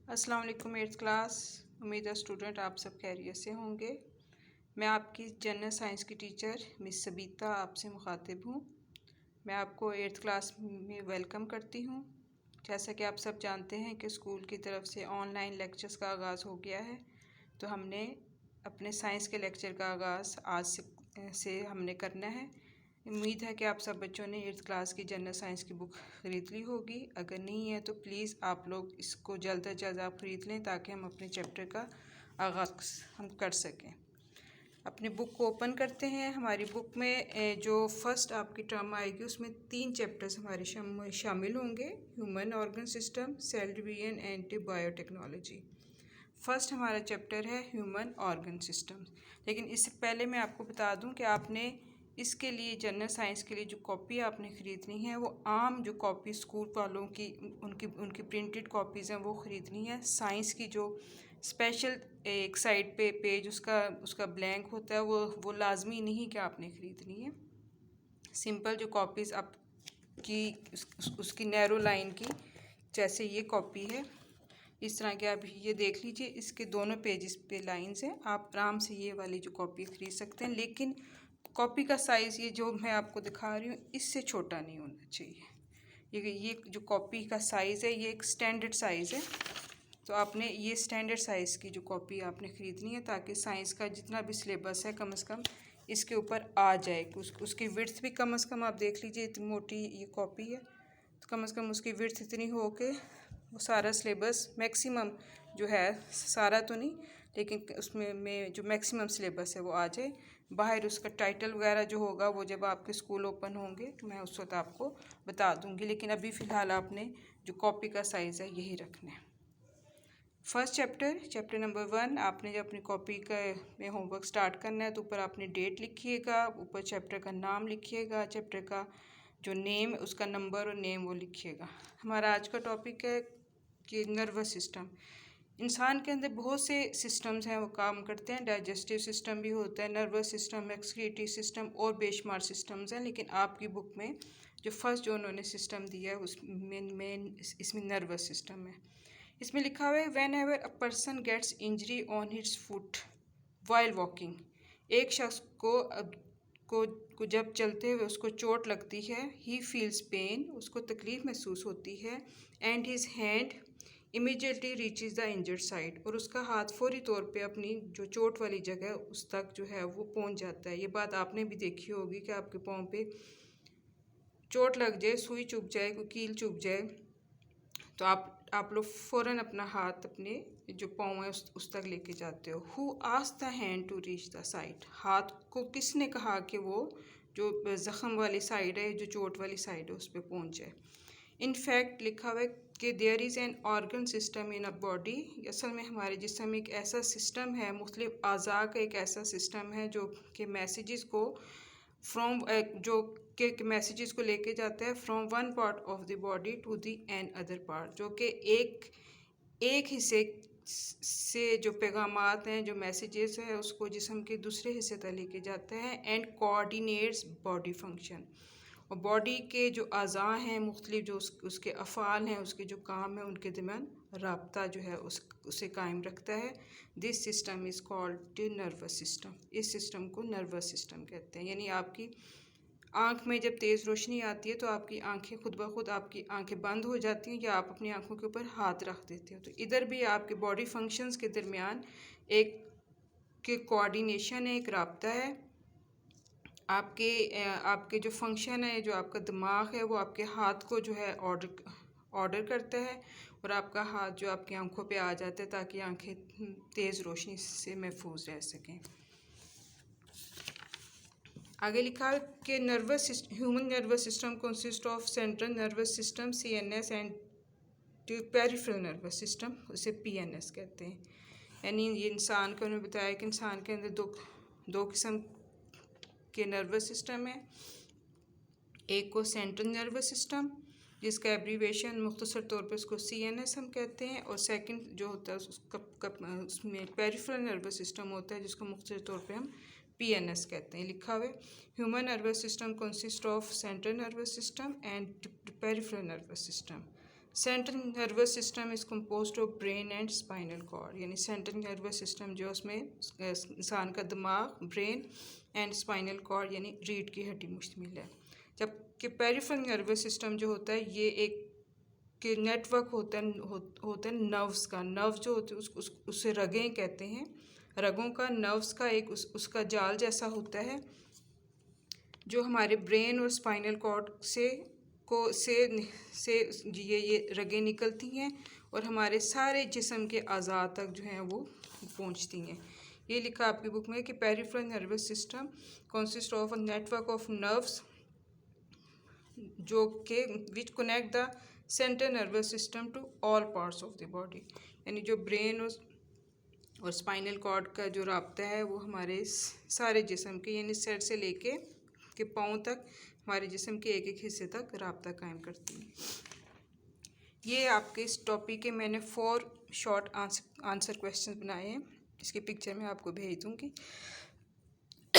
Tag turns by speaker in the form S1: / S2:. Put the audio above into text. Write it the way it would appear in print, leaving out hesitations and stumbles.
S1: अस्सलाम वालेकुम eighth class. उम्मीद है स्टूडेंट आप सब खैरियत से होंगे। मैं आपकी जनरल साइंस की टीचर मिस सबीता आपसे मुखातिब हूँ। मैं आपको एट्थ क्लास में वेलकम करती हूँ। जैसा कि आप सब जानते हैं कि स्कूल की तरफ से ऑनलाइन लेक्चर्स का आगाज़ हो गया है, तो हमने अपने साइंस के लेक्चर का आगाज़ आज से हमने करना है। उम्मीद है कि आप सब बच्चों ने एट्थ क्लास की जनरल साइंस की बुक ख़रीद ली होगी। अगर नहीं है तो प्लीज़ आप लोग इसको जल्द अज जल्द आप ख़रीद लें ताकि हम अपने चैप्टर का आगाज़ हम कर सकें। अपनी बुक को ओपन करते हैं। हमारी बुक में जो फर्स्ट आपकी टर्म आएगी उसमें 3 चैप्टर्स हमारे शामिल होंगे: human organ system, cell division, and biotechnology. First हमारा चैप्टर है ह्यूमन ऑर्गन सिस्टम। लेकिन इससे पहले मैं आपको बता दूं कि आपने इसके लिए जनरल साइंस के लिए जो कॉपी आपने ख़रीदनी है वो आम जो कॉपी स्कूल वालों की उनकी प्रिंटेड कॉपीज़ हैं वो ख़रीदनी है। साइंस की जो स्पेशल एक साइड पे पेज उसका ब्लैंक होता है वो लाजमी नहीं कि आपने ख़रीदनी है। सिंपल जो कॉपीज़ आपकी उसकी नैरो लाइन की जैसे ये कॉपी है, इस तरह के आप ये देख लीजिए, इसके दोनों पेजेस पे लाइंस हैं। आप आराम से ये वाली जो कॉपी ख़रीद सकते हैं, लेकिन कॉपी का साइज़ ये जो मैं आपको दिखा रही हूँ इससे छोटा नहीं होना चाहिए। ये जो कॉपी का साइज़ है ये एक स्टैंडर्ड साइज़ है, तो आपने ये स्टैंडर्ड साइज़ की जो कॉपी आपने ख़रीदनी है ताकि साइंस का जितना भी सिलेबस है कम से कम इसके ऊपर आ जाए। उसकी विड्थ भी कम से कम आप देख लीजिए, इतनी मोटी ये कॉपी है तो कम से कम उसकी विड्थ इतनी हो के वो सारा सिलेबस मैक्सिमम जो है, सारा तो नहीं लेकिन उसमें जो मैक्सिमम सिलेबस है वो आ जाए। बाहर उसका टाइटल वगैरह जो होगा वो जब आपके स्कूल ओपन होंगे तो मैं उस वक्त आपको बता दूंगी, लेकिन अभी फ़िलहाल आपने जो कॉपी का साइज़ है यही रखना है। फर्स्ट चैप्टर नंबर 1, आपने जब अपनी कॉपी का में होमवर्क स्टार्ट करना है तो ऊपर आपने डेट लिखिएगा, ऊपर चैप्टर का नाम लिखिएगा, चैप्टर का जो नेम उसका नंबर और नेम वो लिखिएगा। हमारा आज का टॉपिक है कि नर्वस सिस्टम। इंसान के अंदर बहुत से सिस्टम्स हैं वो काम करते हैं। डाइजेस्टिव सिस्टम भी होता है, नर्वस सिस्टम, एक्सक्रीटरी सिस्टम और बेशुमार सिस्टम्स हैं, लेकिन आपकी बुक में जो फर्स्ट जो उन्होंने सिस्टम दिया है उसमें इसमें नर्वस सिस्टम है। इसमें लिखा हुआ है whenever a person gets injury on hits foot while walking. एक शख्स को जब चलते हुए उसको चोट लगती है, ही फील्स पेन, उसको तकलीफ़ महसूस होती है, and his hand immediately reaches the injured side, और उसका हाथ फौरी तौर पे अपनी जो चोट वाली जगह उस तक जो है वो पहुंच जाता है। ये बात आपने भी देखी होगी कि आपके पाँव पे चोट लग जाए, सुई चुभ जाए, कोई कील चुभ जाए, तो आप लोग फ़ौरन अपना हाथ अपने जो पाँव है उस तक लेके जाते हो। Who asked the hand to reach the side, हाथ को किसने कहा कि वो जो ज़ख़म वाली साइड है, जो चोट वाली साइड है उस पर पहुँच जाए। इनफैक्ट लिखा हुआ है कि there is an organ system in a body. असल में हमारे जिस्म में एक ऐसा सिस्टम है, मुख्तलिफ अज़ा का एक ऐसा सिस्टम है जो कि मैसेजेस को फ्रॉम जो के मैसेजेस को लेके जाता है from one part of the body to the another part, जो कि एक हिस्से से जो पैगामात हैं, जो मैसेजेस हैं, उसको जिस्म के दूसरे हिस्से तक लेके जाता है, एंड कोऑर्डिनेट्स बॉडी फंक्शन। और बॉडी के जो अज़ा हैं मुख्तलिफ, जो उसके अफ़ाल हैं, उसके जो काम हैं, उनके दरमियान राब्ता जो है उसे कायम रखता है। This system is called nervous system. इस सिस्टम को नर्वस सिस्टम कहते हैं। यानी आपकी आँख में जब तेज़ रोशनी आती है तो आपकी आंखें खुद ब खुद आपकी आंखें बंद हो जाती हैं या आप अपनी आंखों के ऊपर हाथ रख देते हो, तो इधर भी आपके बॉडी फंक्शंस के दरमियान एक के कोऑर्डिनेशन है, एक राब्ता है। आपके जो फंक्शन है, जो आपका दिमाग है, वो आपके हाथ को जो है ऑर्डर करता है और आपका हाथ जो आपकी आंखों पे आ जाता है ताकि आंखें तेज़ रोशनी से महफूज रह सकें। आगे लिखा है कि human nervous system consist of central nervous system CNS and peripheral nervous system, उसे PNS कहते हैं। यानी ये इंसान को उन्होंने बताया कि इंसान के अंदर दो किस्म के नर्वस सिस्टम है। एक को सेंट्रल नर्वस सिस्टम जिसका एब्रीवेशन मुख्तसर तौर पे उसको CNS हम कहते हैं, और सेकंड जो होता है उसमें पेरिफेरल नर्वस सिस्टम होता है जिसको मुख्तसर तौर पे हम PNS कहते हैं। लिखा हुआ है human nervous system consist of central nervous system and peripheral nervous system. Central nervous system is composed of brain and spinal cord, यानी सेंट्रल नर्वस सिस्टम जो उसमें इंसान का दिमाग, ब्रेन एंड स्पाइनल कॉर्ड यानी रीढ़ की हड्डी मुश्तमिल है। जबकि पेरिफेरल नर्वस सिस्टम जो होता है ये एक के नेटवर्क होता है नर्व्स का। नर्व जो होते हैं उससे रगें कहते हैं। रगों का, नर्व्स का एक उसका जाल जैसा होता है जो हमारे ब्रेन और स्पाइनल कॉर्ड से ये रगें निकलती हैं और हमारे सारे जिस्म के अज़ा तक जो हैं वो पहुंचती हैं। ये लिखा आपकी बुक में कि peripheral nervous system consist of a network of nerves जो के which connect the central nervous system to all parts of the body, यानी जो ब्रेन और स्पाइनल कॉर्ड का जो राब्ता है वो हमारे सारे जिस्म के, यानी सर से लेके के पाँव तक हमारे जिस्म के एक एक हिस्से तक राब्ता कायम करती है। ये आपके इस टॉपिक के मैंने 4 शॉर्ट आंसर क्वेश्चन बनाए हैं। इसकी पिक्चर मैं आपको भेज दूँगी।